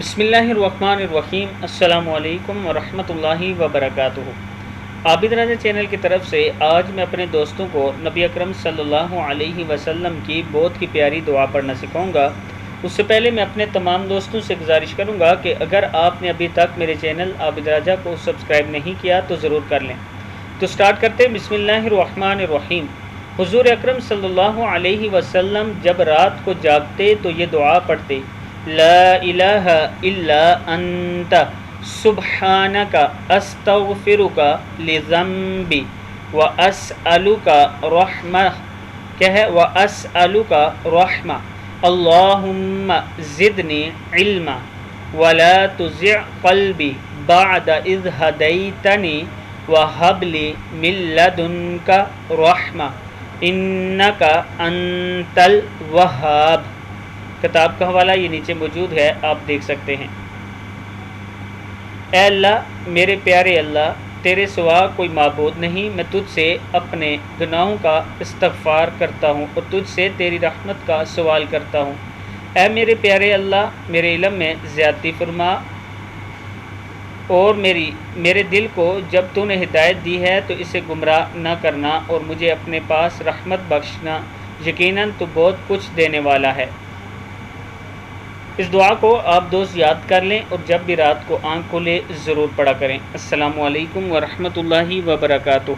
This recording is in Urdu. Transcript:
بسم اللہ الرحمن الرحیم۔ السلام علیکم ورحمۃ اللہ وبرکاتہ۔ عابد راجہ چینل کی طرف سے آج میں اپنے دوستوں کو نبی اکرم صلی اللہ علیہ وسلم کی بہت ہی پیاری دعا پڑھنا سکھاؤں گا۔ اس سے پہلے میں اپنے تمام دوستوں سے گزارش کروں گا کہ اگر آپ نے ابھی تک میرے چینل عابد راجہ کو سبسکرائب نہیں کیا تو ضرور کر لیں۔ تو سٹارٹ کرتے ہیں۔ بسم اللہ الرحمن الرحیم۔ حضور اکرم صلی اللہ علیہ وسلم جب رات کو جاگتے تو یہ دعا پڑھتے: لا الہ الا انت سبحانک استغفرک لذنبی واسألک رحمہ، کیا ہے؟ واسألک رحمہ، اللہم زدنی علما ولا تزغ قلبی بعد اذ ہدیتنی وہب لی من لدنک رحمہ انک انت الوہاب۔ کتاب کا حوالہ یہ نیچے موجود ہے، آپ دیکھ سکتے ہیں۔ اے اللہ، میرے پیارے اللہ، تیرے سوا کوئی معبود نہیں، میں تجھ سے اپنے گناہوں کا استغفار کرتا ہوں اور تجھ سے تیری رحمت کا سوال کرتا ہوں۔ اے میرے پیارے اللہ، میرے علم میں زیادتی فرما اور میرے دل کو جب تو نے ہدایت دی ہے تو اسے گمراہ نہ کرنا اور مجھے اپنے پاس رحمت بخشنا، یقیناً تو بہت کچھ دینے والا ہے۔ اس دعا کو آپ دوست یاد کر لیں اور جب بھی رات کو آنکھ کھلے ضرور پڑھا کریں۔ السلام علیکم ورحمۃ اللہ وبرکاتہ۔